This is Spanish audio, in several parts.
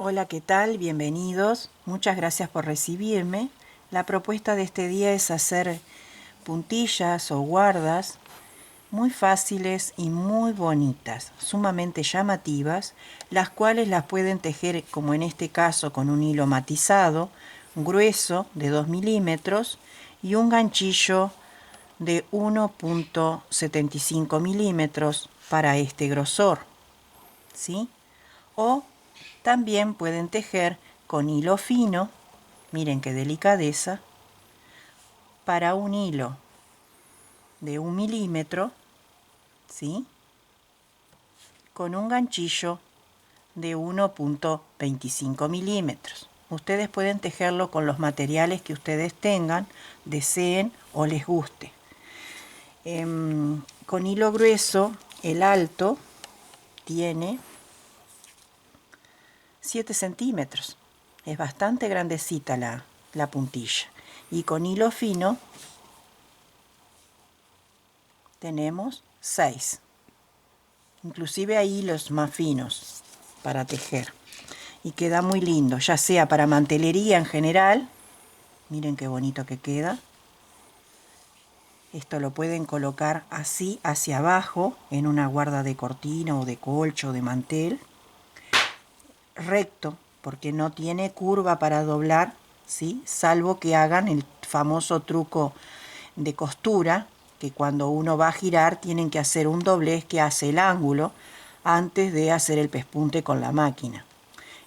Hola, ¿qué tal? Bienvenidos. Muchas gracias por recibirme. La propuesta de este día es hacer puntillas o guardas muy fáciles y muy bonitas, sumamente llamativas, las cuales las pueden tejer, como en este caso, con un hilo matizado, grueso de 2 milímetros y un ganchillo de 1,75 milímetros para este grosor, ¿sí? O también pueden tejer con hilo fino, miren qué delicadeza, para un hilo de 1 milímetro, ¿sí? Con un ganchillo de 1,25 milímetros. Ustedes pueden tejerlo con los materiales que ustedes tengan, deseen o les guste. Con hilo grueso, el alto tiene 7 centímetros. Es bastante grandecita la puntilla. Y con hilo fino tenemos 6. Inclusive hay hilos más finos para tejer. Y queda muy lindo, ya sea para mantelería en general. Miren qué bonito que queda. Esto lo pueden colocar así hacia abajo en una guarda de cortina o de colcho o de mantel. Recto, porque no tiene curva para doblar, ¿sí? Salvo que hagan el famoso truco de costura, que cuando uno va a girar tienen que hacer un doblez que hace el ángulo antes de hacer el pespunte con la máquina.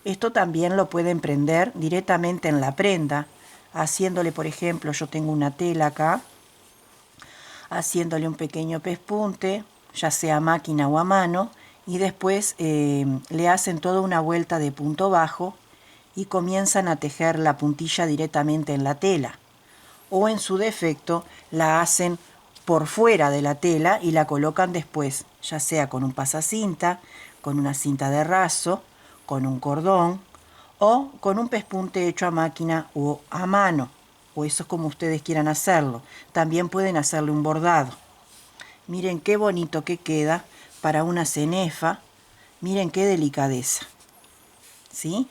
Esto también lo pueden prender directamente en la prenda, haciéndole, por ejemplo, yo tengo una tela acá, haciéndole un pequeño pespunte, ya sea a máquina o a mano, y después le hacen toda una vuelta de punto bajo y comienzan a tejer la puntilla directamente en la tela. O en su defecto la hacen por fuera de la tela y la colocan después, ya sea con un pasacinta, con una cinta de raso, con un cordón o con un pespunte hecho a máquina o a mano, o eso es como ustedes quieran hacerlo. También pueden hacerle un bordado. Miren qué bonito que queda para una cenefa. Miren qué delicadeza, ¿sí?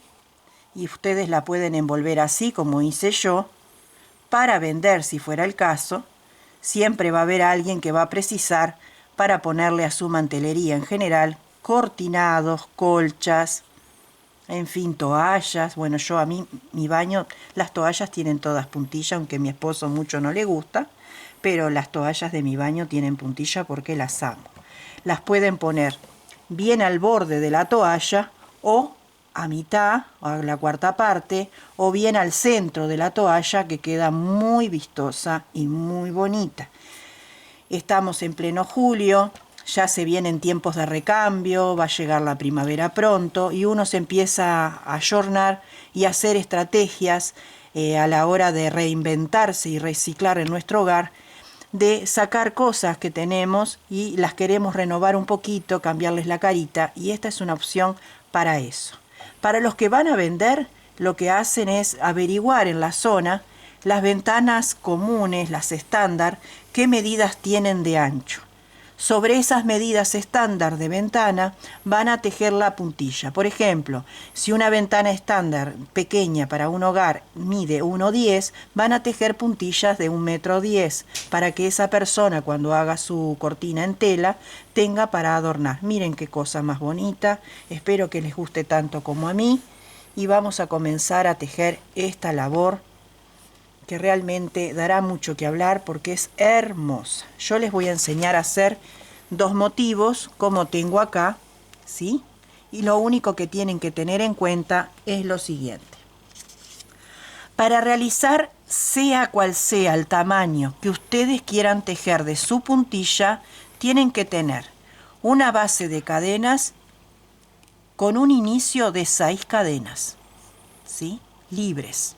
Y ustedes la pueden envolver así como hice yo, para vender si fuera el caso. Siempre va a haber alguien que va a precisar para ponerle a su mantelería en general cortinados, colchas, en fin, toallas. Bueno, a mí, mi baño, las toallas tienen todas puntilla, aunque a mi esposo mucho no le gusta, pero las toallas de mi baño tienen puntilla porque las amo. Las pueden poner bien al borde de la toalla o a mitad, o a la cuarta parte, o bien al centro de la toalla, que queda muy vistosa y muy bonita. Estamos en pleno julio, ya se vienen tiempos de recambio, va a llegar la primavera pronto y uno se empieza a ayornar y a hacer estrategias a la hora de reinventarse y reciclar en nuestro hogar, de sacar cosas que tenemos y las queremos renovar un poquito, cambiarles la carita, y esta es una opción para eso. Para los que van a vender, lo que hacen es averiguar en la zona las ventanas comunes, las estándar, qué medidas tienen de ancho. Sobre esas medidas estándar de ventana van a tejer la puntilla. Por ejemplo, si una ventana estándar pequeña para un hogar mide 1,10, van a tejer puntillas de 1,10 m para que esa persona, cuando haga su cortina en tela, tenga para adornar. Miren qué cosa más bonita. Espero que les guste tanto como a mí. Y vamos a comenzar a tejer esta labor que realmente dará mucho que hablar porque es hermosa. Yo les voy a enseñar a hacer 2 motivos como tengo acá, ¿sí? Y lo único que tienen que tener en cuenta es lo siguiente. Para realizar, sea cual sea el tamaño que ustedes quieran tejer de su puntilla, tienen que tener una base de cadenas con un inicio de 6 cadenas, ¿sí? Libres.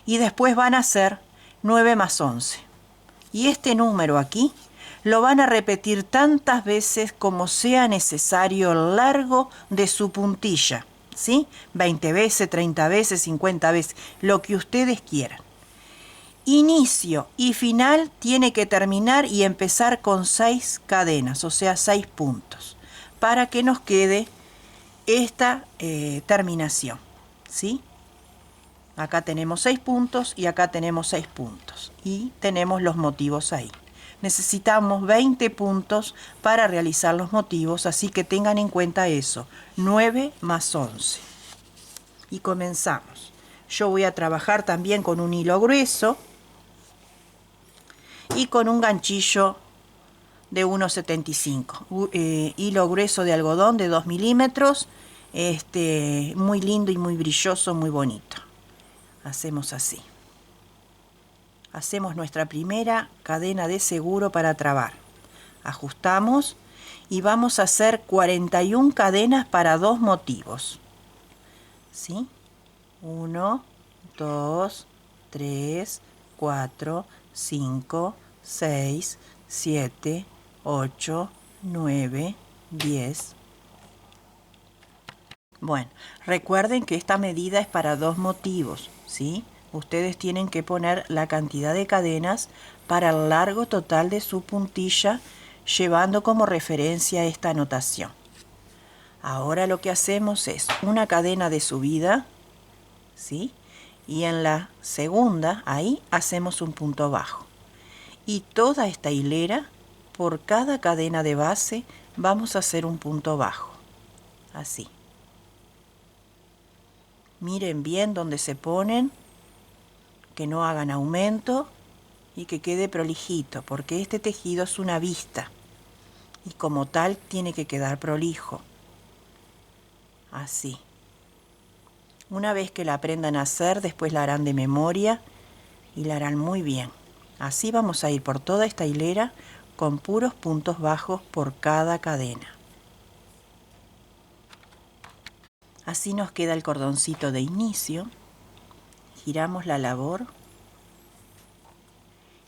Y después van a hacer 9 más 11. Y este número aquí lo van a repetir tantas veces como sea necesario el largo de su puntilla, ¿sí? 20 veces, 30 veces, 50 veces, lo que ustedes quieran. Inicio y final tiene que terminar y empezar con 6 cadenas, o sea, 6 puntos, para que nos quede esta terminación, ¿sí? Acá tenemos 6 puntos y acá tenemos 6 puntos. Y tenemos los motivos ahí. Necesitamos 20 puntos para realizar los motivos, así que tengan en cuenta eso. 9 más 11. Y comenzamos. Yo voy a trabajar también con un hilo grueso y con un ganchillo de 1,75. Hilo grueso de algodón de 2 milímetros. Muy lindo y muy brilloso, muy bonito. Hacemos así. Hacemos nuestra primera cadena de seguro para trabar. Ajustamos y vamos a hacer 41 cadenas para 2 motivos. ¿Sí? 1, 2, 3, 4, 5, 6, 7, 8, 9, 10. Bueno, recuerden que esta medida es para 2 motivos, ¿sí? Ustedes tienen que poner la cantidad de cadenas para el largo total de su puntilla, llevando como referencia esta notación. Ahora lo que hacemos es una cadena de subida, ¿sí? Y en la segunda, ahí hacemos un punto bajo. Y toda esta hilera, por cada cadena de base, vamos a hacer un punto bajo. Así. Miren bien dónde se ponen, que no hagan aumento y que quede prolijito, porque este tejido es una vista y como tal tiene que quedar prolijo. Así. Una vez que la aprendan a hacer, después la harán de memoria y la harán muy bien. Así vamos a ir por toda esta hilera con puros puntos bajos por cada cadena. Así nos queda el cordoncito de inicio. Giramos la labor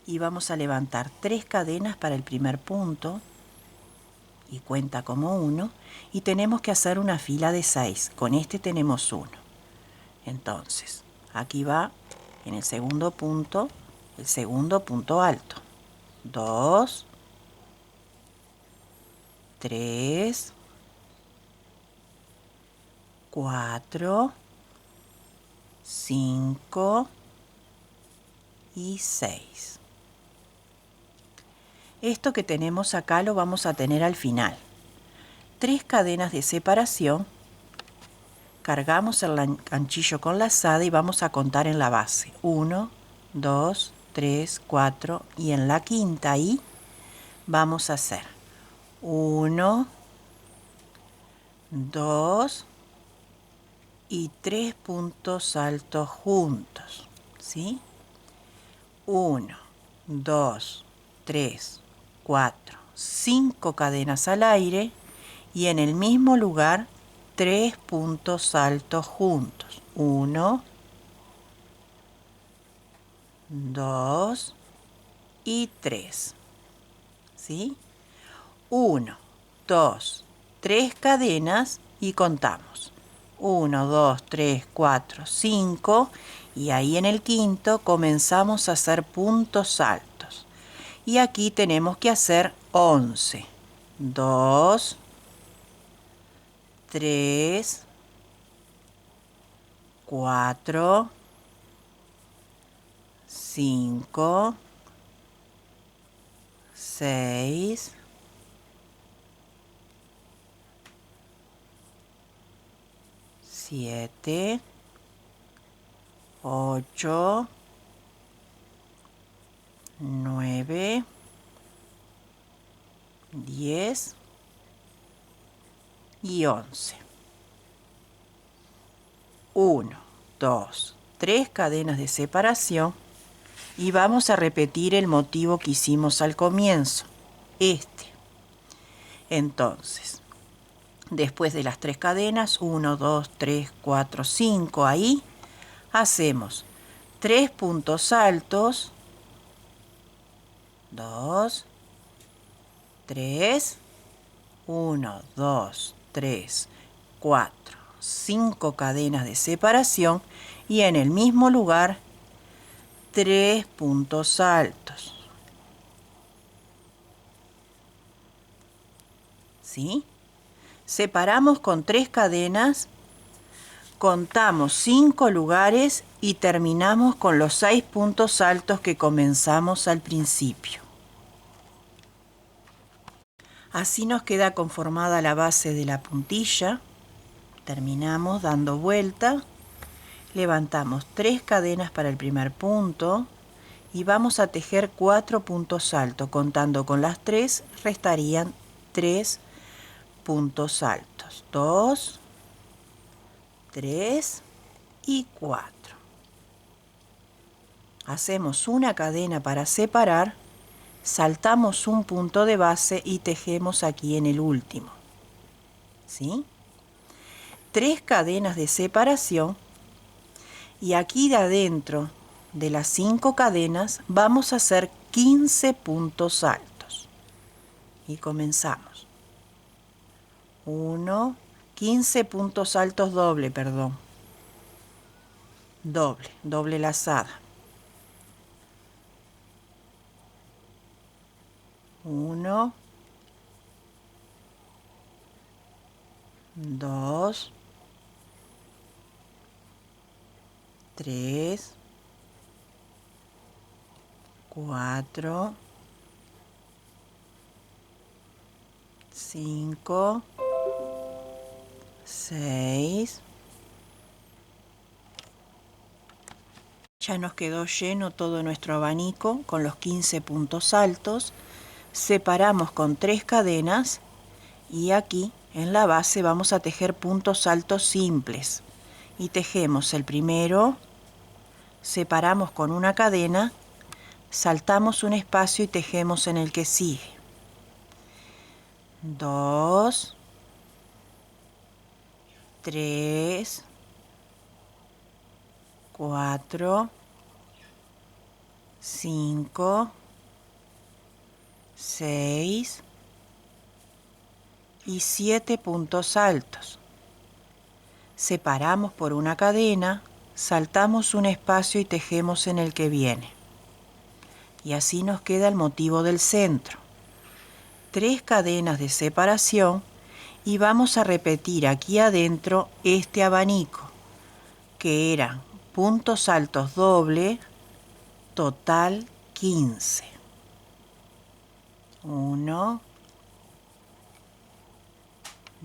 y vamos a levantar 3 cadenas para el primer punto y cuenta como 1 y tenemos que hacer una fila de 6. Con este tenemos 1. Entonces, aquí va en el segundo punto, el segundo punto alto. 2, 3, 4, 5 y 6. Esto que tenemos acá lo vamos a tener al final. 3 cadenas de separación, cargamos el ganchillo con lazada y vamos a contar en la base. 1, 2, 3, 4 y en la quinta ahí vamos a hacer 1, 2 y 3 puntos altos juntos, ¿sí? 1, 2, 3, 4, 5 cadenas al aire y en el mismo lugar 3 puntos altos juntos. 1, 2 y 3. ¿Sí? 1, 2, 3 cadenas y contamos. 1, 2, 3, 4, 5 y ahí en el quinto comenzamos a hacer puntos altos. Y aquí tenemos que hacer 11. 2, 3, 4, 5, 6, 7, 8, 9, 10 y 11. 1, 2, 3 cadenas de separación y vamos a repetir el motivo que hicimos al comienzo, este. Entonces, después de las 3 cadenas, 1, 2, 3, 4, 5, ahí hacemos 3 puntos altos, 2, 3, 1, 2, 3, 4, 5 cadenas de separación y en el mismo lugar 3 puntos altos. ¿Sí? Separamos con 3 cadenas, contamos 5 lugares y terminamos con los 6 puntos altos que comenzamos al principio. Así nos queda conformada la base de la puntilla. Terminamos dando vuelta, levantamos 3 cadenas para el primer punto y vamos a tejer 4 puntos altos. Contando con las 3, restarían 3 puntos altos. 2, 3 y 4. Hacemos una cadena para separar, saltamos un punto de base y tejemos aquí en el último. ¿Sí? 3 cadenas de separación y aquí de adentro de las 5 cadenas vamos a hacer 15 puntos altos. Y comenzamos. 15 puntos altos doble, perdón. Doble lazada. 1, 2, 3, 4, 5, 6. Ya nos quedó lleno todo nuestro abanico con los 15 puntos altos. Separamos con 3 cadenas y aquí en la base vamos a tejer puntos altos simples. Y tejemos el primero, separamos con una cadena, saltamos un espacio y tejemos en el que sigue. 2, 3, 4, 5, 6 y 7 puntos altos. Separamos por una cadena, saltamos un espacio y tejemos en el que viene. Y así nos queda el motivo del centro. 3 cadenas de separación y vamos a repetir aquí adentro este abanico, que eran puntos altos doble, total 15. 1,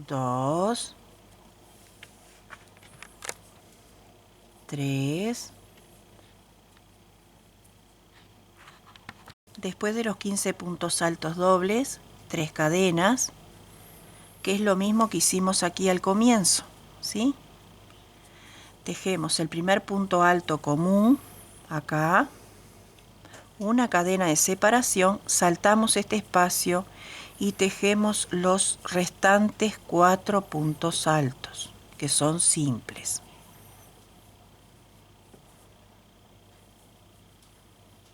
2, 3. Después de los 15 puntos altos dobles, 3 cadenas, que es lo mismo que hicimos aquí al comienzo, ¿sí? Tejemos el primer punto alto común, acá, una cadena de separación, saltamos este espacio y tejemos los restantes 4 puntos altos, que son simples.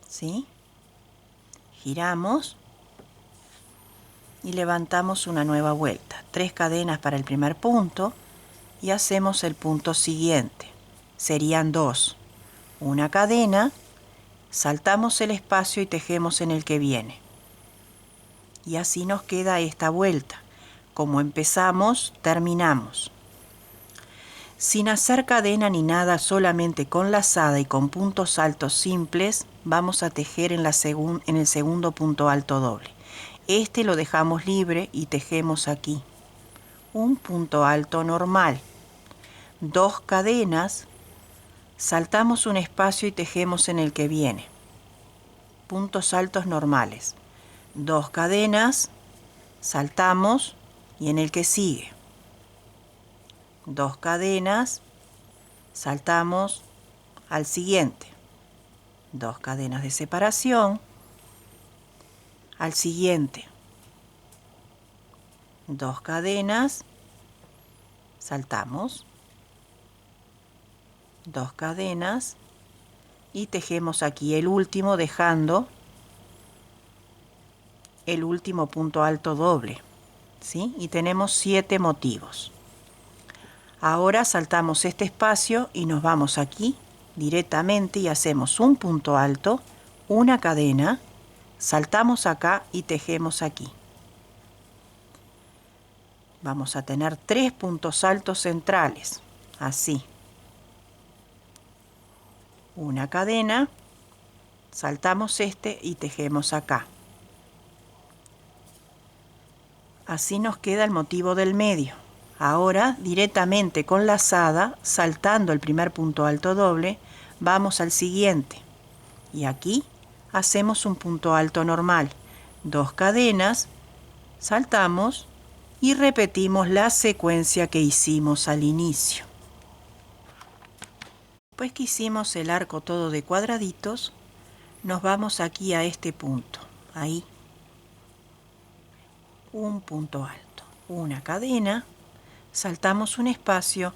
¿Sí? Giramos y levantamos una nueva vuelta. 3 cadenas para el primer punto y hacemos el punto siguiente. Serían 2. Una cadena, saltamos el espacio y tejemos en el que viene. Y así nos queda esta vuelta. Como empezamos, terminamos. Sin hacer cadena ni nada, solamente con lazada y con puntos altos simples, vamos a tejer en el segundo punto alto doble. Este lo dejamos libre y tejemos aquí. Un punto alto normal. 2 cadenas, saltamos un espacio y tejemos en el que viene. Puntos altos normales. 2 cadenas, saltamos y en el que sigue. 2 cadenas, saltamos al siguiente. 2 cadenas de separación, al siguiente. 2 cadenas, saltamos. 2 cadenas y tejemos aquí el último, dejando el último punto alto doble, ¿sí? Y tenemos 7 motivos. Ahora saltamos este espacio y nos vamos aquí directamente y hacemos un punto alto, una cadena, saltamos acá y tejemos aquí. vamos a tener 3 puntos altos centrales, así. Una cadena, saltamos este y tejemos acá. Así nos queda el motivo del medio. Ahora, directamente con lazada, saltando el primer punto alto doble, vamos al siguiente. Y aquí hacemos un punto alto normal. 2 cadenas, saltamos y repetimos la secuencia que hicimos al inicio. Después que hicimos el arco todo de cuadraditos, nos vamos aquí a este punto. Ahí. Un punto alto. Una cadena. Saltamos un espacio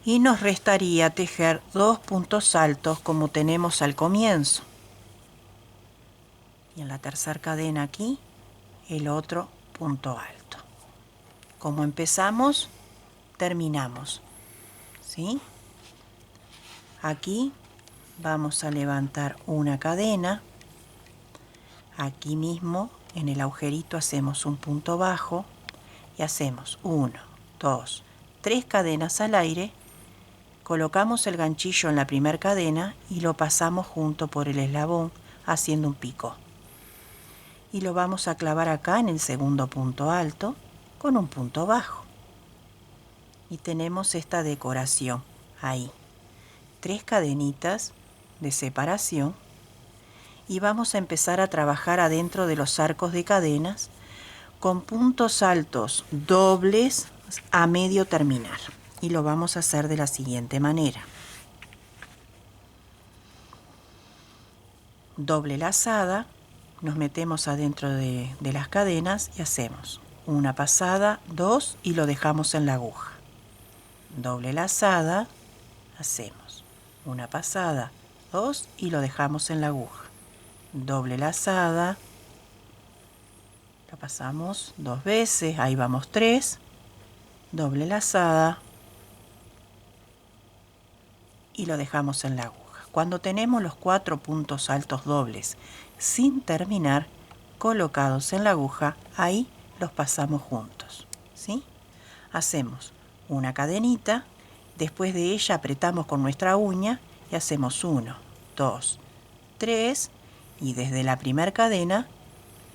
y nos restaría tejer 2 puntos altos como tenemos al comienzo. Y en la tercera cadena aquí, el otro punto alto. Como empezamos, terminamos. ¿Sí? Aquí vamos a levantar una cadena. Aquí mismo, en el agujerito, hacemos un punto bajo y hacemos 1, 2, 3 cadenas al aire, colocamos el ganchillo en la primera cadena y lo pasamos junto por el eslabón haciendo un pico. Y lo vamos a clavar acá en el segundo punto alto con un punto bajo. Y tenemos esta decoración ahí. 3 cadenitas de separación y vamos a empezar a trabajar adentro de los arcos de cadenas con puntos altos dobles a medio terminar. Y lo vamos a hacer de la siguiente manera. Doble lazada, nos metemos adentro de las cadenas y hacemos una pasada, 2 y lo dejamos en la aguja. Doble lazada, hacemos una pasada, 2 y lo dejamos en la aguja. Doble lazada, la pasamos 2 veces, ahí vamos 3, doble lazada y lo dejamos en la aguja. Cuando tenemos los 4 puntos altos dobles sin terminar, colocados en la aguja, ahí los pasamos juntos, ¿sí? Hacemos una cadenita, después de ella apretamos con nuestra uña y hacemos 1, 2, 3 y desde la primera cadena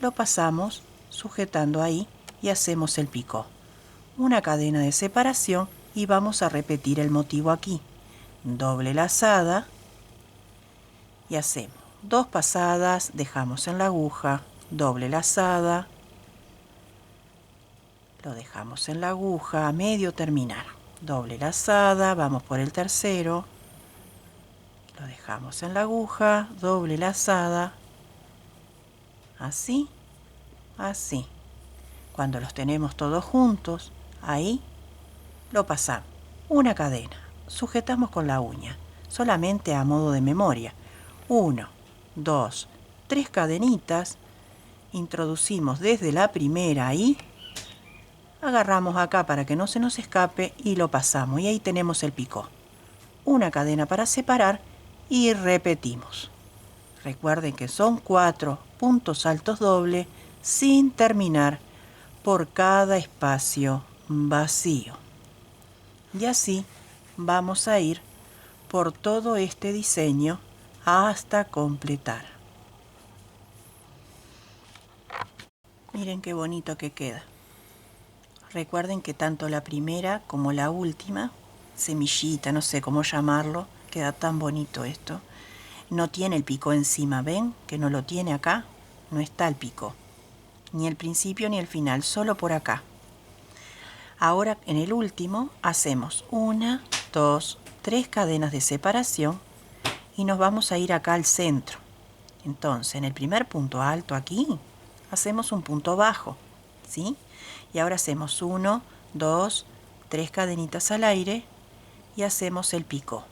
lo pasamos sujetando ahí y hacemos el picot. Una cadena de separación y vamos a repetir el motivo aquí. Doble lazada y hacemos 2 pasadas, dejamos en la aguja, doble lazada, lo dejamos en la aguja a medio terminar, doble lazada, vamos por el tercero, lo dejamos en la aguja, doble lazada, así, así. Cuando los tenemos todos juntos, ahí lo pasamos, una cadena, sujetamos con la uña, solamente a modo de memoria, 1, 2, 3 cadenitas, introducimos desde la primera ahí, agarramos acá para que no se nos escape y lo pasamos y ahí tenemos el picot. Una cadena para separar y repetimos. Recuerden que son 4 puntos altos dobles sin terminar por cada espacio vacío. Y así vamos a ir por todo este diseño hasta completar. Miren qué bonito que queda. Recuerden que tanto la primera como la última, semillita, no sé cómo llamarlo, queda tan bonito esto. No tiene el picot encima, ¿ven? Que no lo tiene acá, no está el picot. Ni el principio ni el final, solo por acá. Ahora en el último hacemos 1, 2, 3 cadenas de separación y nos vamos a ir acá al centro. Entonces en el primer punto alto aquí hacemos un punto bajo, ¿sí? Y ahora hacemos 1, 2, 3 cadenitas al aire y hacemos el picot,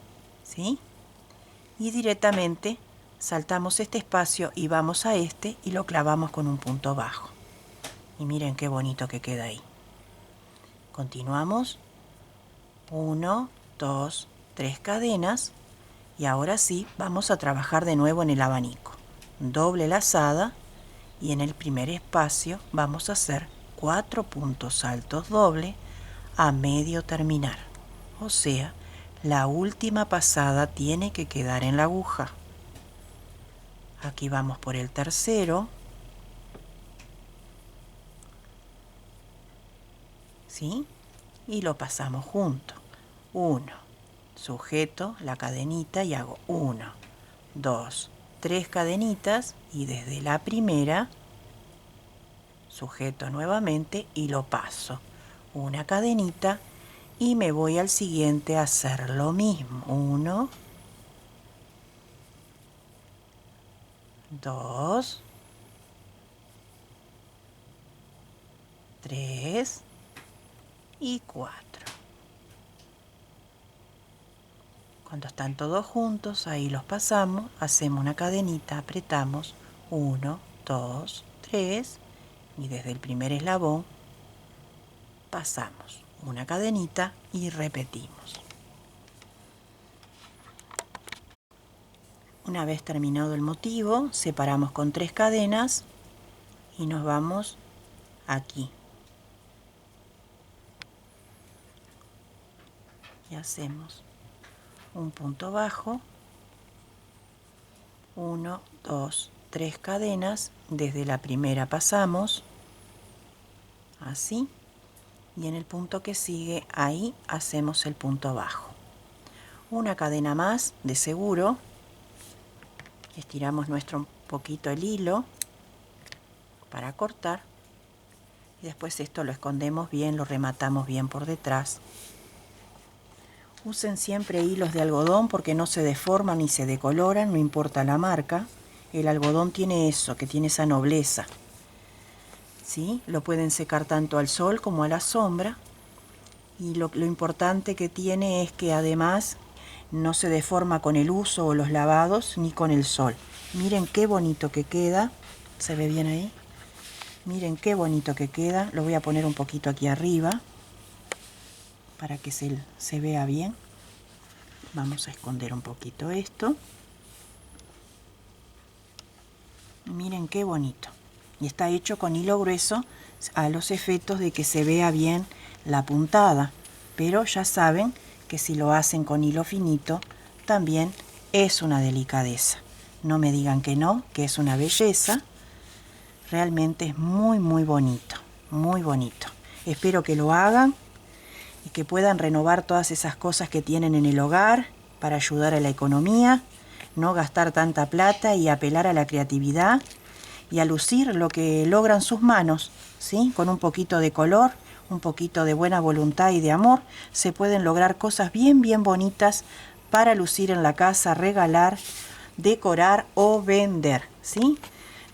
¿sí? Y directamente saltamos este espacio y vamos a este y lo clavamos con un punto bajo. Y miren qué bonito que queda ahí. Continuamos. 1, 2, 3 cadenas. Y ahora sí, vamos a trabajar de nuevo en el abanico. Doble lazada y en el primer espacio vamos a hacer 4 puntos altos dobles a medio terminar. O sea, la última pasada tiene que quedar en la aguja. Aquí vamos por el tercero. ¿Sí? Y lo pasamos junto. 1, sujeto la cadenita y hago 1, 2, 3 cadenitas y desde la primera sujeto nuevamente y lo paso. Una cadenita y me voy al siguiente a hacer lo mismo. 1, 2, 3 y 4. Cuando están todos juntos, ahí los pasamos, hacemos una cadenita, apretamos 1, 2, 3 y desde el primer eslabón pasamos una cadenita y repetimos. Una vez terminado el motivo, separamos con 3 cadenas y nos vamos aquí. Y hacemos un punto bajo, 1, 2, 3 cadenas, desde la primera pasamos, así, y en el punto que sigue, ahí hacemos el punto bajo. Una cadena más de seguro, estiramos nuestro poquito el hilo para cortar, y después esto lo escondemos bien, lo rematamos bien por detrás. Usen siempre hilos de algodón porque no se deforman ni se decoloran, no importa la marca. El algodón tiene eso, que tiene esa nobleza. ¿Sí? Lo pueden secar tanto al sol como a la sombra. Y lo importante que tiene es que además no se deforma con el uso o los lavados ni con el sol. Miren qué bonito que queda. ¿Se ve bien ahí? Miren qué bonito que queda. Lo voy a poner un poquito aquí arriba para que se vea bien. Vamos a esconder un poquito esto. Miren qué bonito. Y está hecho con hilo grueso a los efectos de que se vea bien la puntada. Pero ya saben que si lo hacen con hilo finito, también es una delicadeza. No me digan que no, que es una belleza. Realmente es muy, muy bonito. Muy bonito. Espero que lo hagan y que puedan renovar todas esas cosas que tienen en el hogar para ayudar a la economía, no gastar tanta plata y apelar a la creatividad y a lucir lo que logran sus manos, ¿sí? Con un poquito de color, un poquito de buena voluntad y de amor, se pueden lograr cosas bien, bien bonitas para lucir en la casa, regalar, decorar o vender, ¿sí?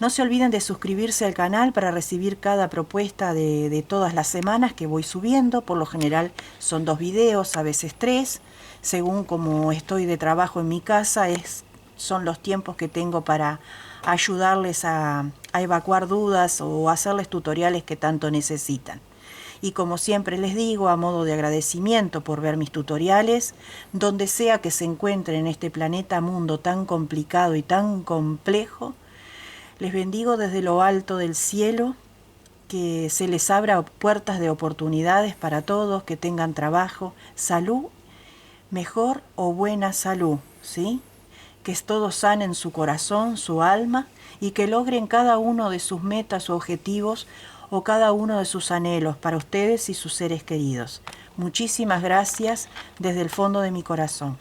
No se olviden de suscribirse al canal para recibir cada propuesta de todas las semanas que voy subiendo. Por lo general son 2 videos, a veces 3. Según como estoy de trabajo en mi casa, son los tiempos que tengo para ayudarles a evacuar dudas o hacerles tutoriales que tanto necesitan. Y como siempre les digo, a modo de agradecimiento por ver mis tutoriales, donde sea que se encuentren en este planeta mundo tan complicado y tan complejo, les bendigo desde lo alto del cielo, que se les abra puertas de oportunidades para todos, que tengan trabajo, salud, mejor o buena salud, ¿sí? Que todos sanen su corazón, su alma, y que logren cada uno de sus metas o objetivos o cada uno de sus anhelos para ustedes y sus seres queridos. Muchísimas gracias desde el fondo de mi corazón.